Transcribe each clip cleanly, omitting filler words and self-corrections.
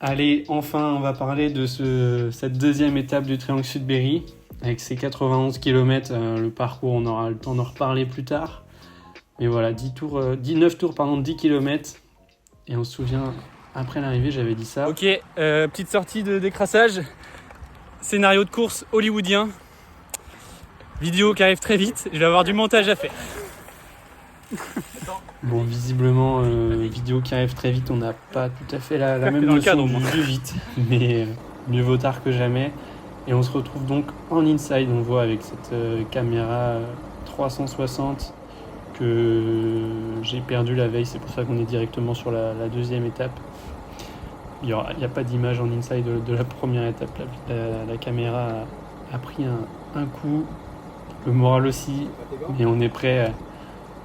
Allez, enfin, on va parler de cette deuxième étape du Triangle Sudbury. Avec ses 91 km, le parcours, on aura le temps d'en reparler plus tard. Mais voilà, 9 tours, 10 km. Et on se souvient, après l'arrivée, j'avais dit ça. Ok, petite sortie de décrassage. Scénario de course hollywoodien. Vidéo qui arrive très vite, je vais avoir du montage à faire. Bon, visiblement, vidéo qui arrive très vite, on n'a pas tout à fait la même dans le notion cadre, du vite. Mais mieux vaut tard que jamais. Et on se retrouve donc en inside, on voit avec cette caméra 360 que j'ai perdu la veille. C'est pour ça qu'on est directement sur la deuxième étape. Il n'y a pas d'image en inside de la première étape. La caméra a pris un coup, le moral aussi, mais on est prêt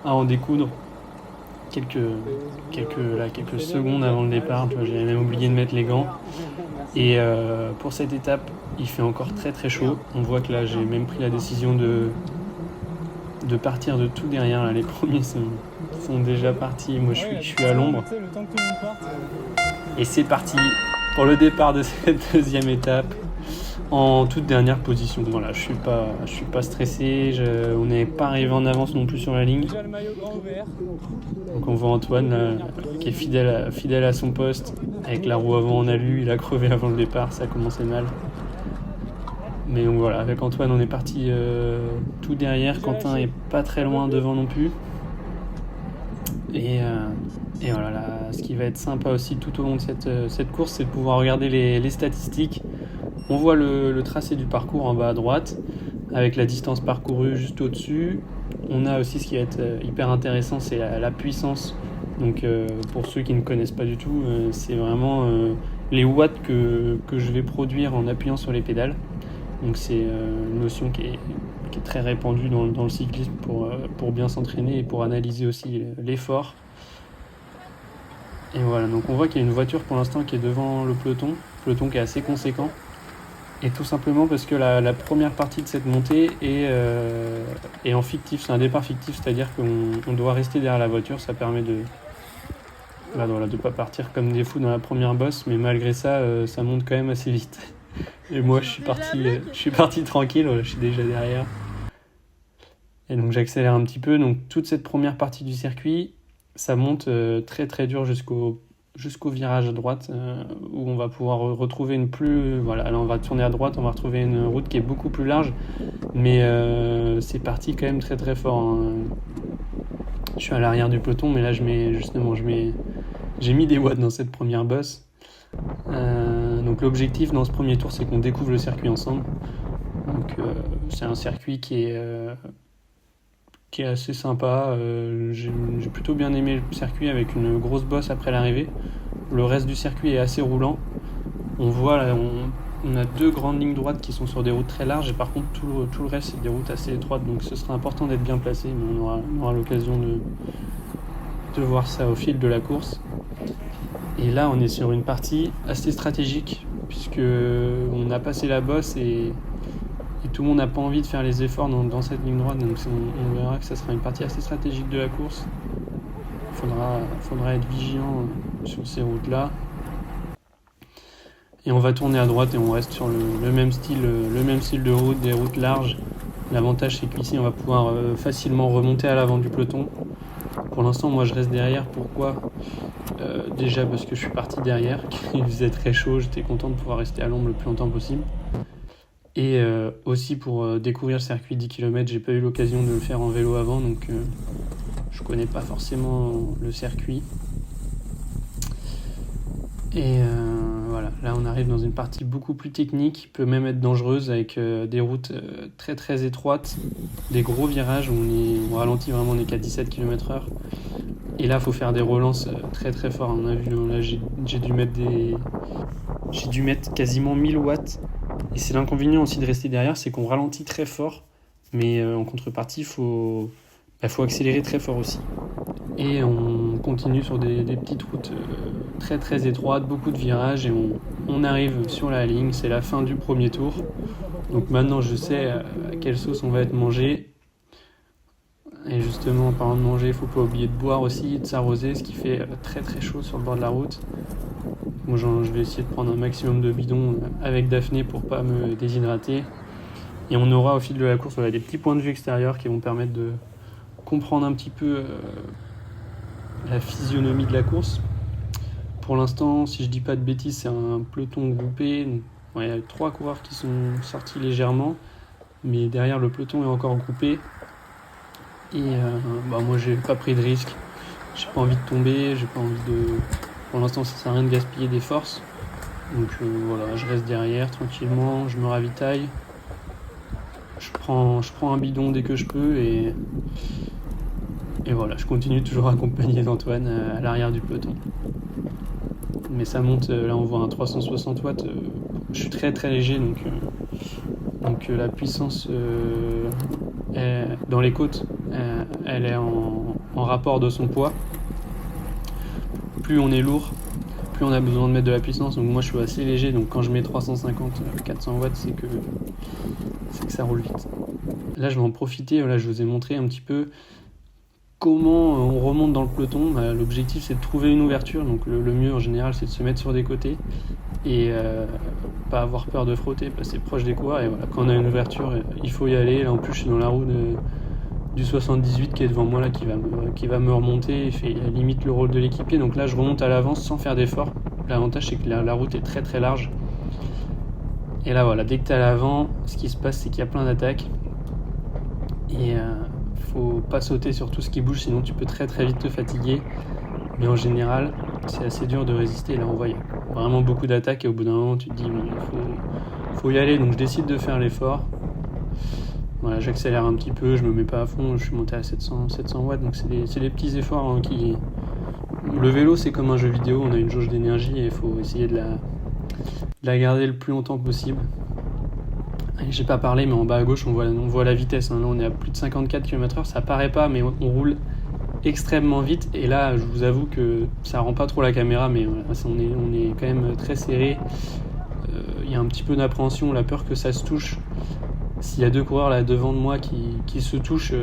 à en découdre. Quelques secondes avant le départ, j'avais même oublié de mettre les gants. Et pour cette étape, il fait encore très très chaud. On voit que là, j'ai même pris la décision de partir de tout derrière. Là, les premiers sont déjà partis. Moi, je suis à l'ombre. Et c'est parti pour le départ de cette deuxième étape en toute dernière position. Voilà, je suis pas stressé. On n'est pas arrivé en avance non plus sur la ligne. Donc on voit Antoine là, qui est fidèle à son poste. Avec la roue avant en alu, il a crevé avant le départ, ça a commencé mal. Mais donc voilà, avec Antoine on est parti tout derrière. Quentin est pas très loin devant non plus. Et voilà, là, ce qui va être sympa aussi tout au long de cette course, c'est de pouvoir regarder les statistiques. On voit le tracé du parcours en bas à droite, avec la distance parcourue juste au-dessus. On a aussi ce qui va être hyper intéressant, c'est la puissance. Donc pour ceux qui ne connaissent pas du tout, c'est vraiment les watts que je vais produire en appuyant sur les pédales. Donc c'est une notion qui est très répandue dans le cyclisme pour bien s'entraîner et pour analyser aussi l'effort. Et voilà, donc on voit qu'il y a une voiture pour l'instant qui est devant le peloton qui est assez conséquent. Et tout simplement parce que la première partie de cette montée est en fictif, c'est un départ fictif, c'est-à-dire qu'on doit rester derrière la voiture, ça permet de pas partir comme des fous dans la première bosse, mais malgré ça, ça monte quand même assez vite. Et moi, je suis parti tranquille, je suis déjà derrière. Et donc j'accélère un petit peu. Donc toute cette première partie du circuit, ça monte très très dur jusqu'au virage à droite où on va pouvoir retrouver voilà, là on va tourner à droite, on va retrouver une route qui est beaucoup plus large, mais c'est parti quand même très très fort, hein. Je suis à l'arrière du peloton, mais là j'ai mis des watts dans cette première bosse. Donc l'objectif dans ce premier tour, c'est qu'on découvre le circuit ensemble. Donc c'est un circuit qui est assez sympa. J'ai plutôt bien aimé le circuit avec une grosse bosse après l'arrivée. Le reste du circuit est assez roulant. On voit là, on a 2 grandes lignes droites qui sont sur des routes très larges, et par contre tout le reste c'est des routes assez étroites, donc ce sera important d'être bien placé, mais on aura l'occasion de voir ça au fil de la course. Et là on est sur une partie assez stratégique, puisque on a passé la bosse et tout le monde n'a pas envie de faire les efforts dans cette ligne droite, donc on verra que ça sera une partie assez stratégique de la course. Faudra être vigilant sur ces routes-là. Et on va tourner à droite et on reste sur le même style de route, des routes larges. L'avantage c'est qu'ici on va pouvoir facilement remonter à l'avant du peloton. Pour l'instant moi je reste derrière, pourquoi ? Déjà parce que je suis parti derrière, il faisait très chaud, j'étais content de pouvoir rester à l'ombre le plus longtemps possible. Et aussi pour découvrir le circuit 10 km, j'ai pas eu l'occasion de le faire en vélo avant, donc je connais pas forcément le circuit. Et voilà, là on arrive dans une partie beaucoup plus technique, qui peut même être dangereuse, avec des routes très très étroites, des gros virages où on ralentit vraiment, on est qu'à 17 km/h. Et là il faut faire des relances très très fort. On a vu, là j'ai dû mettre quasiment 1000 watts. Et c'est l'inconvénient aussi de rester derrière, c'est qu'on ralentit très fort, mais en contrepartie il faut accélérer très fort aussi. Et on continue sur des petites routes très très étroites, beaucoup de virages, et on arrive sur la ligne. C'est la fin du premier tour. Donc maintenant je sais à quelle sauce on va être mangé. Et justement, en parlant de manger, il ne faut pas oublier de boire aussi, de s'arroser, ce qui fait très très chaud sur le bord de la route. Bon, je vais essayer de prendre un maximum de bidons avec Daphné pour pas me déshydrater. Et on aura au fil de la course des petits points de vue extérieurs qui vont permettre de comprendre un petit peu la physionomie de la course. Pour l'instant, si je dis pas de bêtises, c'est un peloton groupé. Il y a 3 coureurs qui sont sortis légèrement, mais derrière le peloton est encore groupé. Et moi j'ai pas pris de risque. J'ai pas envie de tomber, j'ai pas envie de. Pour l'instant, ça sert à rien de gaspiller des forces. Donc voilà, je reste derrière tranquillement, je me ravitaille. Je prends un bidon dès que je peux et voilà, je continue toujours accompagné d'Antoine à l'arrière du peloton. Mais ça monte, là on voit un 360 watts, je suis très très léger donc la puissance dans les côtes, elle est en rapport de son poids. Plus on est lourd, plus on a besoin de mettre de la puissance, donc moi je suis assez léger, donc quand je mets 350-400 watts c'est que ça roule vite. Là je vais en profiter, là je vous ai montré un petit peu comment on remonte dans le peloton. L'objectif c'est de trouver une ouverture, donc le mieux en général c'est de se mettre sur des côtés et pas avoir peur de frotter, passer proche des coureurs, et voilà, quand on a une ouverture il faut y aller. Là en plus je suis dans la roue du 78 qui est devant moi là, qui va me remonter, il fait limite le rôle de l'équipier, donc là je remonte à l'avance sans faire d'effort. L'avantage c'est que la route est très très large, et là voilà, dès que tu es à l'avant, ce qui se passe c'est qu'il y a plein d'attaques et faut pas sauter sur tout ce qui bouge, sinon tu peux très très vite te fatiguer. Mais en général, c'est assez dur de résister. Là, on voit vraiment beaucoup d'attaques et au bout d'un moment, tu te dis, faut y aller. Donc, je décide de faire l'effort. Voilà, j'accélère un petit peu, je me mets pas à fond. Je suis monté à 700 watts. Donc, c'est des petits efforts qui. Le vélo, c'est comme un jeu vidéo. On a une jauge d'énergie et il faut essayer de la garder le plus longtemps possible. J'ai pas parlé, mais en bas à gauche, on voit la vitesse. Là, on est à plus de 54 km/h. Ça paraît pas, mais on roule extrêmement vite. Et là, je vous avoue que ça rend pas trop la caméra, mais voilà, on est quand même très serré. Il y a un petit peu d'appréhension, la peur que ça se touche. S'il y a 2 coureurs là devant de moi qui se touchent,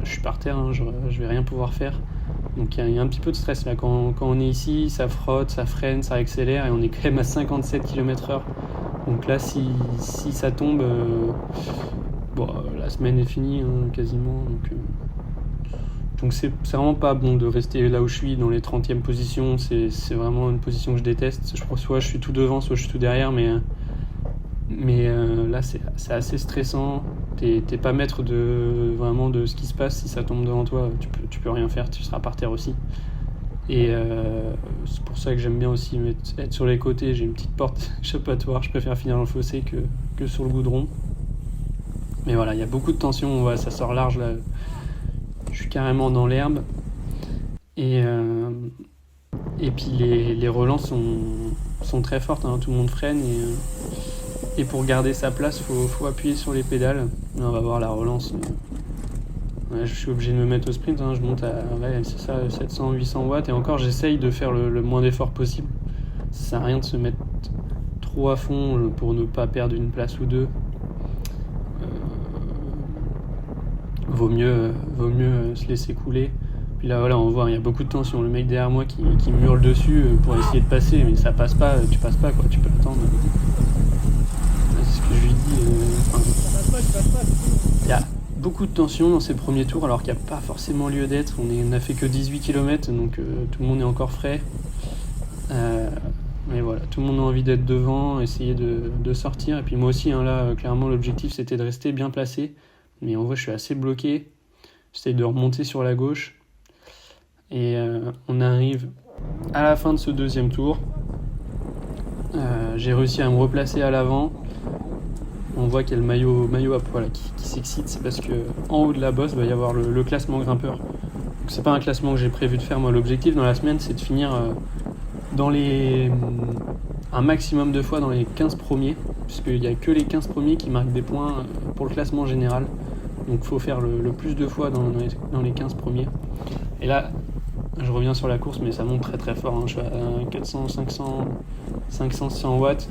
je suis par terre, je vais rien pouvoir faire. Donc il y a un petit peu de stress là. Quand on est ici, ça frotte, ça freine, ça accélère, et on est quand même à 57 km/h. Donc là, si ça tombe, la semaine est finie quasiment. Donc c'est vraiment pas bon de rester là où je suis, dans les 30e positions. C'est vraiment une position que je déteste. Je crois soit je suis tout devant, soit je suis tout derrière, mais là c'est assez stressant. T'es pas maître vraiment de ce qui se passe. Si ça tombe devant toi, tu peux rien faire, tu seras par terre aussi. Et c'est pour ça que j'aime bien aussi être sur les côtés. J'ai une petite porte échappatoire, je préfère finir dans le fossé que sur le goudron. Mais voilà, il y a beaucoup de tension, on voit, ça sort large là. Je suis carrément dans l'herbe. Et puis les relents sont très fortes, hein. Tout le monde freine et pour garder sa place, faut appuyer sur les pédales. Là, on va voir la relance. Je suis obligé de me mettre au sprint, hein. Je monte à 700-800 watts, et encore j'essaye de faire le moins d'efforts possible. Ça sert à rien de se mettre trop à fond pour ne pas perdre une place ou deux. Vaut mieux se laisser couler. Puis là voilà, on voit, il y a beaucoup de tension. Le mec derrière moi qui me hurle dessus pour essayer de passer, mais ça passe pas, tu passes pas quoi, tu peux attendre. C'est ce que je lui dis. Il y a beaucoup de tension dans ces premiers tours, alors qu'il n'y a pas forcément lieu d'être. On n'a fait que 18 km, donc tout le monde est encore frais. Mais voilà, tout le monde a envie d'être devant, essayer de sortir. Et puis moi aussi, hein, là, clairement, l'objectif c'était de rester bien placé. Mais en vrai, je suis assez bloqué. J'essaye de remonter sur la gauche. Et on arrive à la fin de ce deuxième tour. J'ai réussi à me replacer à l'avant. On voit qu'il y a le maillot à poil qui s'excite. C'est parce qu'en haut de la bosse, il va y avoir le classement grimpeur. Donc, c'est pas un classement que j'ai prévu de faire. Moi, l'objectif dans la semaine, c'est de finir un maximum de fois dans les 15 premiers. Puisqu'il n'y a que les 15 premiers qui marquent des points pour le classement général. Donc il faut faire le plus de fois dans les 15 premiers. Et là, je reviens sur la course, mais ça monte très très fort, hein. Je suis à 400, 500, 600 watts.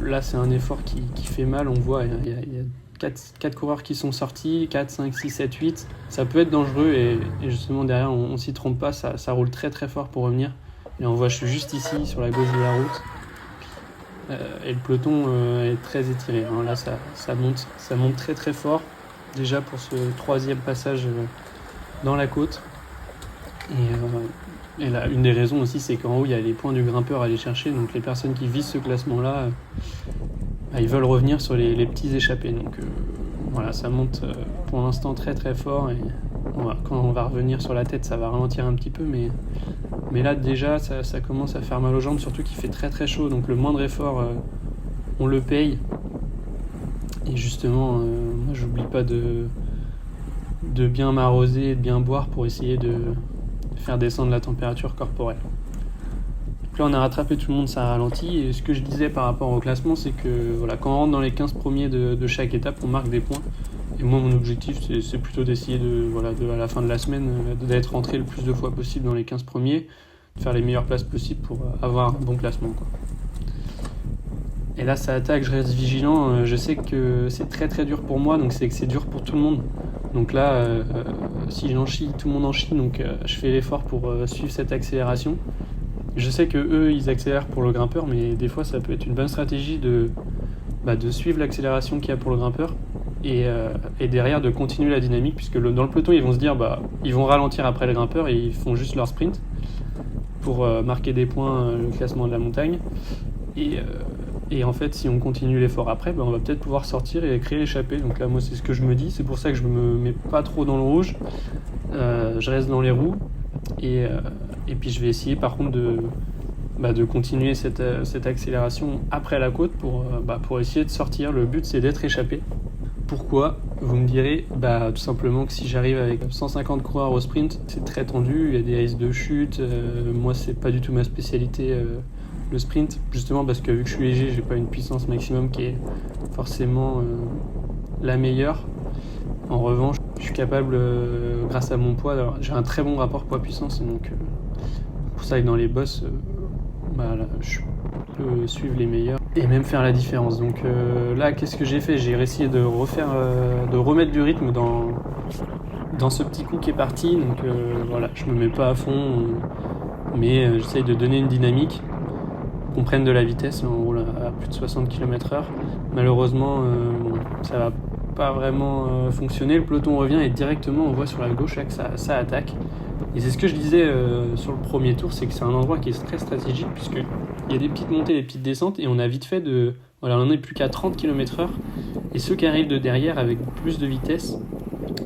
Là, c'est un effort qui fait mal. On voit, il y a 4 coureurs qui sont sortis, 4, 5, 6, 7, 8. Ça peut être dangereux et justement derrière, on s'y trompe pas. Ça roule très très fort pour revenir. Et on voit, je suis juste ici, sur la gauche de la route. Et le peloton est très étiré. Hein. Là, ça monte très très fort. Déjà pour ce 3e passage dans la côte. Et là, une des raisons aussi, c'est qu'en haut, il y a les points du grimpeur à aller chercher. Donc les personnes qui visent ce classement-là, ils veulent revenir sur les petits échappés. Donc voilà, ça monte pour l'instant très très fort. Et quand on va revenir sur la tête, ça va ralentir un petit peu. Mais là, déjà, ça commence à faire mal aux jambes, surtout qu'il fait très très chaud. Donc le moindre effort, on le paye. Et justement, moi, j'oublie pas de bien m'arroser et de bien boire pour essayer de faire descendre la température corporelle. Donc là, on a rattrapé tout le monde, ça a ralenti. Et ce que je disais par rapport au classement, c'est que voilà, quand on rentre dans les 15 premiers de chaque étape, on marque des points. Et moi, mon objectif, c'est plutôt d'essayer à la fin de la semaine, d'être rentré le plus de fois possible dans les 15 premiers, de faire les meilleures places possibles pour avoir un bon classement, quoi. Et là, ça attaque, je reste vigilant. Je sais que c'est très très dur pour moi, donc c'est que c'est dur pour tout le monde. Donc là, si j'en chie, tout le monde en chie, donc je fais l'effort pour suivre cette accélération. Je sais que eux, ils accélèrent pour le grimpeur, mais des fois, ça peut être une bonne stratégie de suivre l'accélération qu'il y a pour le grimpeur et derrière de continuer la dynamique, puisque dans le peloton, ils vont se dire, ils vont ralentir après le grimpeur et ils font juste leur sprint pour marquer des points le classement de la montagne. Et en fait, si on continue l'effort après, on va peut-être pouvoir sortir et créer l'échappée. Donc là, moi, c'est ce que je me dis. C'est pour ça que je me mets pas trop dans le rouge. Je reste dans les roues. Et puis, je vais essayer, par contre, de continuer cette accélération après la côte pour essayer de sortir. Le but, c'est d'être échappé. Pourquoi ? Vous me direz, tout simplement que si j'arrive avec 150 coureurs au sprint, c'est très tendu. Il y a des risques de chute. Moi, c'est pas du tout ma spécialité. Le sprint, justement parce que vu que je suis léger, j'ai pas une puissance maximum qui est forcément la meilleure. En revanche, je suis capable, grâce à mon poids, j'ai un très bon rapport poids-puissance, donc pour ça que dans les bosses, je peux suivre les meilleurs et même faire la différence. Donc là, qu'est-ce que j'ai fait ? J'ai essayé de remettre du rythme dans ce petit coup qui est parti. Donc voilà, je me mets pas à fond, mais j'essaye de donner une dynamique. On prenne de la vitesse, on roule à plus de 60 km/h. Malheureusement, ça va pas vraiment fonctionner. Le peloton revient et directement on voit sur la gauche là que ça attaque. Et c'est ce que je disais sur le premier tour, c'est que c'est un endroit qui est très stratégique puisqu'il y a des petites montées, des petites descentes et on a vite fait on n'en est plus qu'à 30 km/h. Et ceux qui arrivent de derrière avec plus de vitesse,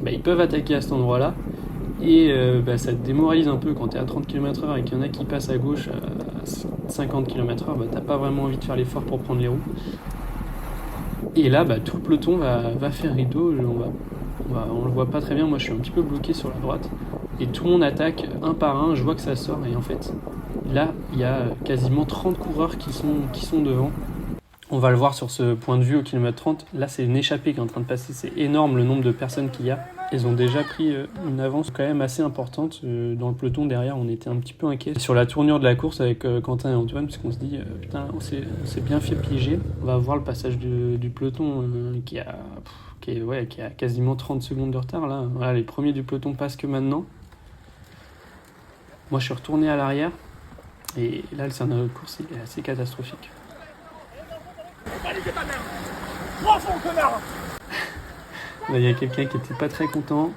ils peuvent attaquer à cet endroit-là. Et ça te démoralise un peu quand tu es à 30 km/h et qu'il y en a qui passent à gauche à 50 km/h, t'as pas vraiment envie de faire l'effort pour prendre les roues. Et là, tout le peloton va faire rideau. On le voit pas très bien. Moi, je suis un petit peu bloqué sur la droite. Et tout le monde attaque un par un. Je vois que ça sort. Et en fait, là, il y a quasiment 30 coureurs qui sont devant. On va le voir sur ce point de vue au kilomètre 30. Là, c'est une échappée qui est en train de passer. C'est énorme le nombre de personnes qu'il y a. Ils ont déjà pris une avance quand même assez importante. Dans le peloton derrière, on était un petit peu inquiets. Sur la tournure de la course avec Quentin et Antoine, parce qu'on se dit, putain, on s'est bien fait piéger. On va voir le passage du peloton qui a quasiment 30 secondes de retard. Là. Voilà, les premiers du peloton passent que maintenant. Moi, je suis retourné à l'arrière. Et là, le scénario de course, il est assez catastrophique. Il y a quelqu'un qui était pas très content.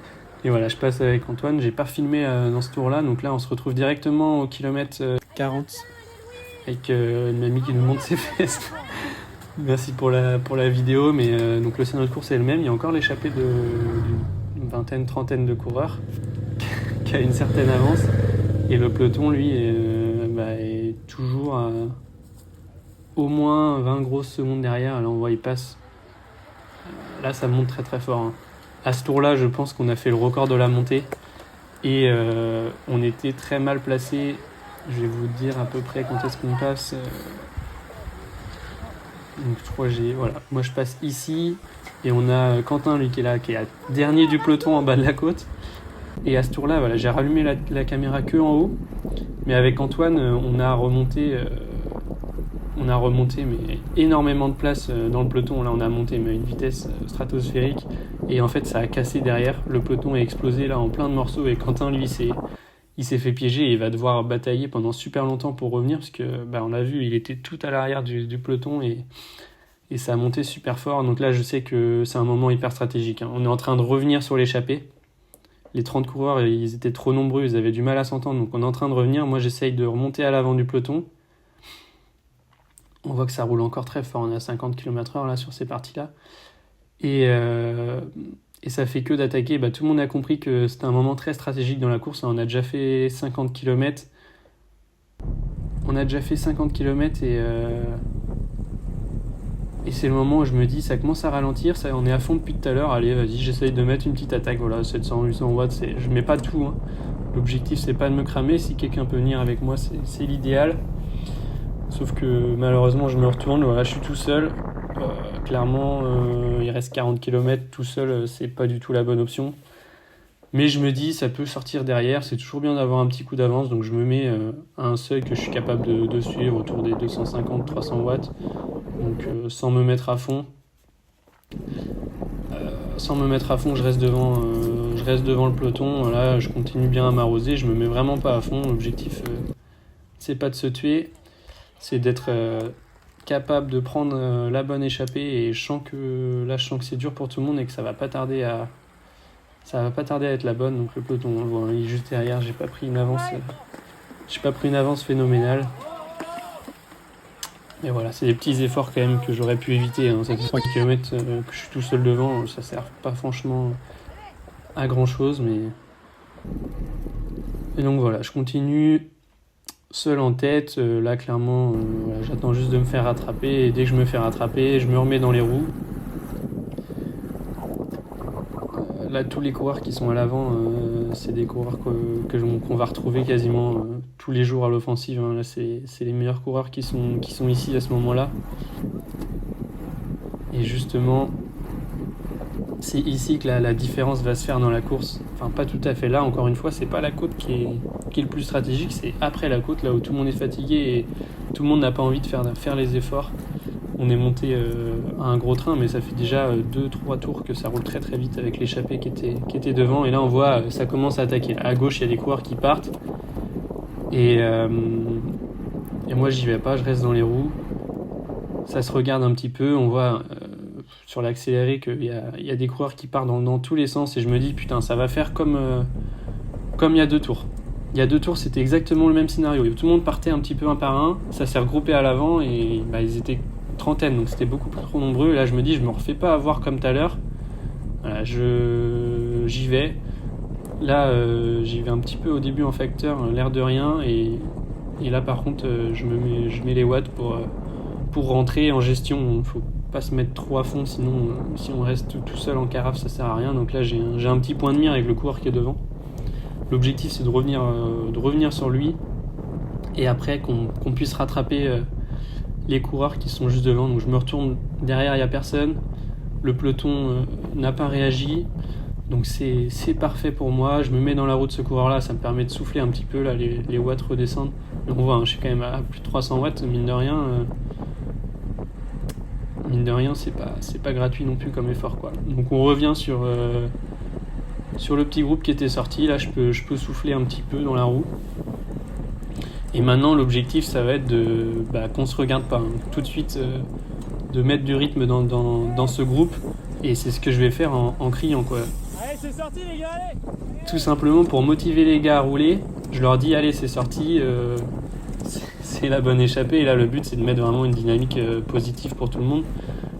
Et voilà, je passe avec Antoine. J'ai pas filmé dans ce tour-là. Donc là, on se retrouve directement au kilomètre 40 avec une mamie qui nous montre ses fesses. Merci pour la vidéo. Mais donc le scénario de course est le même. Il y a encore l'échappée d'une vingtaine, trentaine de coureurs qui a une certaine avance. Et le peloton, lui, est toujours à au moins 20 grosses secondes derrière. Là, on voit, il passe. Là, ça monte très très fort. Hein. À ce tour-là, je pense qu'on a fait le record de la montée. Et on était très mal placé. Je vais vous dire à peu près quand est-ce qu'on passe. Donc, je crois que voilà. Moi, je passe ici. Et on a Quentin, lui, qui est là, qui est dernier du peloton en bas de la côte. Et à ce tour-là, voilà, j'ai rallumé la caméra que en haut. Mais avec Antoine, on a remonté mais énormément de place dans le peloton. Là, on a monté mais à une vitesse stratosphérique. Et en fait, ça a cassé derrière. Le peloton est explosé là en plein de morceaux. Et Quentin, lui, il s'est fait piéger et il va devoir batailler pendant super longtemps pour revenir parce que on l'a vu, il était tout à l'arrière du peloton et ça a monté super fort. Donc là, je sais que c'est un moment hyper stratégique, hein. On est en train de revenir sur l'échappée. Les 30 coureurs, ils étaient trop nombreux, ils avaient du mal à s'entendre, donc on est en train de revenir. Moi, j'essaye de remonter à l'avant du peloton. On voit que ça roule encore très fort, on est à 50 km/h là sur ces parties-là. Et ça fait que d'attaquer. Tout le monde a compris que c'était un moment très stratégique dans la course. On a déjà fait 50 km. Et c'est le moment où je me dis, ça commence à ralentir, on est à fond depuis tout à l'heure, allez vas-y, j'essaye de mettre une petite attaque, voilà, 700-800 watts, je mets pas tout, hein. L'objectif c'est pas de me cramer, si quelqu'un peut venir avec moi c'est l'idéal. Sauf que malheureusement je me retourne, voilà, je suis tout seul, clairement il reste 40 km, tout seul c'est pas du tout la bonne option. Mais je me dis, ça peut sortir derrière, c'est toujours bien d'avoir un petit coup d'avance, donc je me mets à un seuil que je suis capable de suivre autour des 250-300 watts. Donc sans me mettre à fond, je reste devant le peloton. Voilà, je continue bien à m'arroser, je me mets vraiment pas à fond. L'objectif, c'est pas de se tuer, c'est d'être capable de prendre la bonne échappée. Et je sens que c'est dur pour tout le monde et que ça va pas tarder à être la bonne. Donc le peloton, on le voit, il est juste derrière. J'ai pas pris une avance phénoménale. Et voilà, c'est des petits efforts quand même que j'aurais pu éviter, hein. Ça fait 3 km que je suis tout seul devant, ça sert pas franchement à grand chose, mais... Et donc voilà, je continue seul en tête, là clairement, voilà, j'attends juste de me faire rattraper, et dès que je me fais rattraper, je me remets dans les roues. Là, tous les coureurs qui sont à l'avant, c'est des coureurs qu'on va retrouver quasiment tous les jours à l'offensive, hein. Là, c'est les meilleurs coureurs qui sont ici à ce moment-là. Et justement, c'est ici que la différence va se faire dans la course. Enfin, pas tout à fait là, encore une fois, c'est pas la côte qui est le plus stratégique, c'est après la côte, là où tout le monde est fatigué et tout le monde n'a pas envie de faire les efforts. On est monté à un gros train, mais ça fait déjà 2-3 tours que ça roule très très vite avec l'échappée qui était devant. Et là, on voit, ça commence à attaquer. À gauche, il y a des coureurs qui partent. Et moi, j'y vais pas, je reste dans les roues. Ça se regarde un petit peu. On voit sur l'accéléré qu'il y a des coureurs qui partent dans tous les sens. Et je me dis, putain, ça va faire comme il y a 2 tours. Il y a 2 tours, c'était exactement le même scénario. Tout le monde partait un petit peu un par un. Ça s'est regroupé à l'avant et ils étaient trentaine, donc c'était beaucoup plus trop nombreux. Et là, je me dis, je me refais pas avoir comme tout à l'heure. Voilà, j'y vais. Là, j'y vais un petit peu au début en facteur, l'air de rien. Et là, par contre, je mets les watts pour rentrer en gestion. Il faut pas se mettre trop à fond, sinon, si on reste tout seul en carafe, ça sert à rien. Donc là, j'ai un petit point de mire avec le coureur qui est devant. L'objectif, c'est de revenir sur lui. Et après, qu'on puisse rattraper les coureurs qui sont juste devant. Donc je me retourne, derrière il n'y a personne, le peloton n'a pas réagi, donc c'est parfait pour moi. Je me mets dans la roue de ce coureur là, ça me permet de souffler un petit peu, là les watts redescendent. Donc on voit, je suis quand même à plus de 300 watts, mine de rien c'est pas gratuit non plus comme effort, quoi. Donc on revient sur le petit groupe qui était sorti. Là je peux souffler un petit peu dans la roue. Et maintenant, l'objectif, ça va être qu'on se regarde pas, hein. Tout de suite, de mettre du rythme dans ce groupe. Et c'est ce que je vais faire en criant, quoi. Allez, c'est sorti, les gars, allez! Tout simplement pour motiver les gars à rouler. Je leur dis, allez, c'est sorti, c'est la bonne échappée. Et là, le but, c'est de mettre vraiment une dynamique positive pour tout le monde.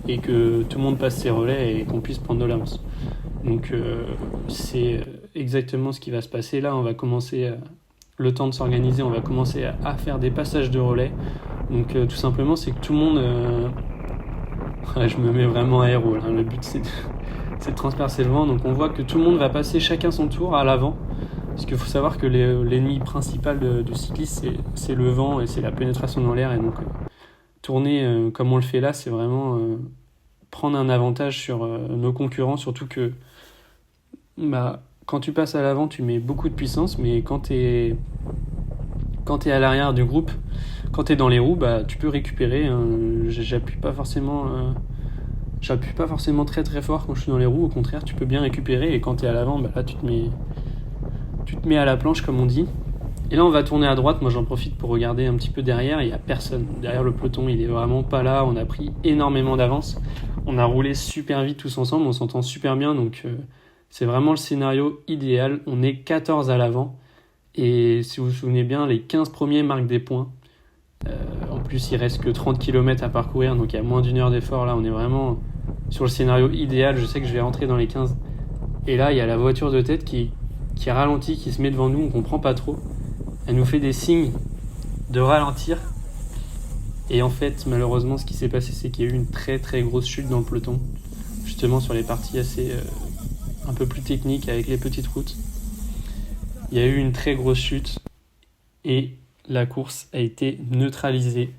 Et que tout le monde passe ses relais et qu'on puisse prendre de l'avance. Donc, c'est exactement ce qui va se passer. Là, on va commencer... le temps de s'organiser, on va commencer à faire des passages de relais. Donc tout simplement, c'est que tout le monde... je me mets vraiment à héros, là. Le but, c'est de transpercer le vent. Donc on voit que tout le monde va passer chacun son tour à l'avant. Parce qu'il faut savoir que l'ennemi principal du cycliste, c'est le vent et c'est la pénétration dans l'air. Et donc tourner comme on le fait là, c'est vraiment prendre un avantage sur nos concurrents. Surtout que... quand tu passes à l'avant, tu mets beaucoup de puissance, mais quand t'es à l'arrière du groupe, quand t'es dans les roues, tu peux récupérer, hein. J'appuie pas forcément très très fort quand je suis dans les roues. Au contraire, tu peux bien récupérer, et quand t'es à l'avant, là tu te mets à la planche, comme on dit. Et là, on va tourner à droite. Moi, j'en profite pour regarder un petit peu derrière. Il n'y a personne. Derrière le peloton, il est vraiment pas là. On a pris énormément d'avance. On a roulé super vite tous ensemble. On s'entend super bien. Donc, c'est vraiment le scénario idéal. On est 14 à l'avant. Et si vous vous souvenez bien, les 15 premiers marquent des points. En plus, il reste que 30 km à parcourir. Donc, il y a moins d'une heure d'effort. Là, on est vraiment sur le scénario idéal. Je sais que je vais rentrer dans les 15. Et là, il y a la voiture de tête qui ralentit, qui se met devant nous. On comprend pas trop. Elle nous fait des signes de ralentir. Et en fait, malheureusement, ce qui s'est passé, c'est qu'il y a eu une très très grosse chute dans le peloton. Justement sur les parties assez un peu plus techniques avec les petites routes. Il y a eu une très grosse chute et la course a été neutralisée.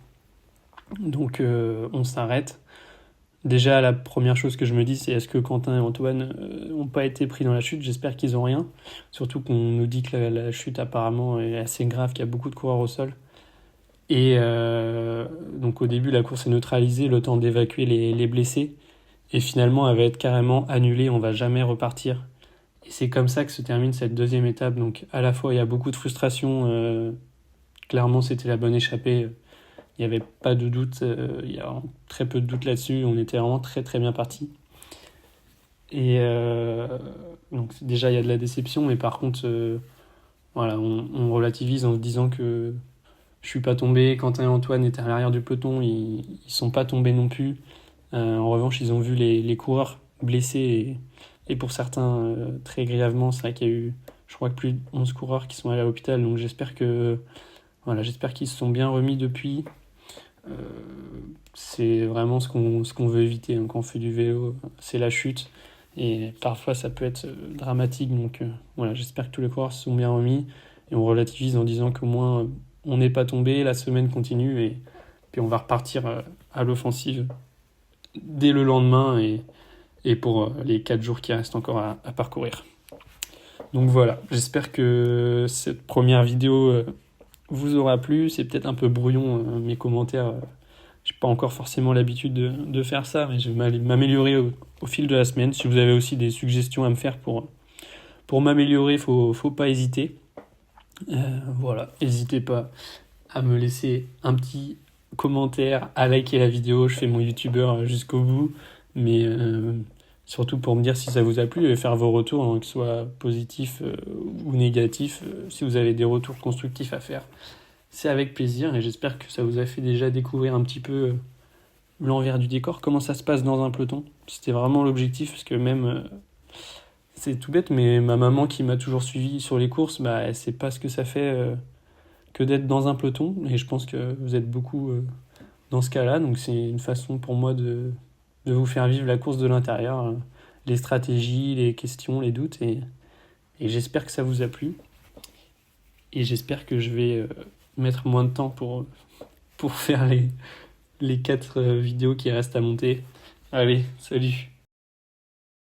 Donc on s'arrête. Déjà, la première chose que je me dis, c'est est-ce que Quentin et Antoine n'ont pas été pris dans la chute? J'espère qu'ils n'ont rien. Surtout qu'on nous dit que la chute apparemment est assez grave, qu'il y a beaucoup de coureurs au sol. Et donc au début, la course est neutralisée, le temps d'évacuer les blessés. Et finalement, elle va être carrément annulée, on va jamais repartir. Et c'est comme ça que se termine cette deuxième étape. Donc à la fois, il y a beaucoup de frustration. Clairement, c'était la bonne échappée. Il n'y avait pas de doute, il y a très peu de doute là-dessus. On était vraiment très très bien partis. Et donc déjà, il y a de la déception, mais par contre, voilà, on relativise en se disant que je suis pas tombé. Quentin et Antoine étaient à l'arrière du peloton, ils sont pas tombés non plus. En revanche, ils ont vu les coureurs blessés et pour certains très grièvement. C'est vrai qu'il y a eu, je crois que plus de 11 coureurs qui sont allés à l'hôpital. Donc j'espère qu'ils se sont bien remis depuis. C'est vraiment ce qu'on veut éviter quand on fait du vélo, c'est la chute. Et parfois ça peut être dramatique. Donc voilà, j'espère que tous les coureurs se sont bien remis. Et on relativise en disant qu'au moins on n'est pas tombé, la semaine continue et puis on va repartir à l'offensive dès le lendemain et pour les 4 jours qui restent encore à parcourir. Donc voilà, j'espère que cette première vidéo vous aura plu. C'est peut-être un peu brouillon mes commentaires. J'ai pas encore forcément l'habitude de faire ça, mais je vais m'améliorer au fil de la semaine. Si vous avez aussi des suggestions à me faire pour m'améliorer, faut pas hésiter. Voilà, n'hésitez pas à me laisser un petit commentaire, à liker la vidéo. Je fais mon youtubeur jusqu'au bout, mais surtout pour me dire si ça vous a plu et faire vos retours, hein, que ce soit positifs ou négatifs. Si vous avez des retours constructifs à faire, c'est avec plaisir et j'espère que ça vous a fait déjà découvrir un petit peu l'envers du décor, comment ça se passe dans un peloton. C'était vraiment l'objectif parce que même, c'est tout bête, mais ma maman qui m'a toujours suivi sur les courses, elle sait pas ce que ça fait que d'être dans un peloton et je pense que vous êtes beaucoup dans ce cas-là, donc c'est une façon pour moi de vous faire vivre la course de l'intérieur, les stratégies, les questions, les doutes et j'espère que ça vous a plu et j'espère que je vais mettre moins de temps pour faire les 4 vidéos qui restent à monter. Allez, salut!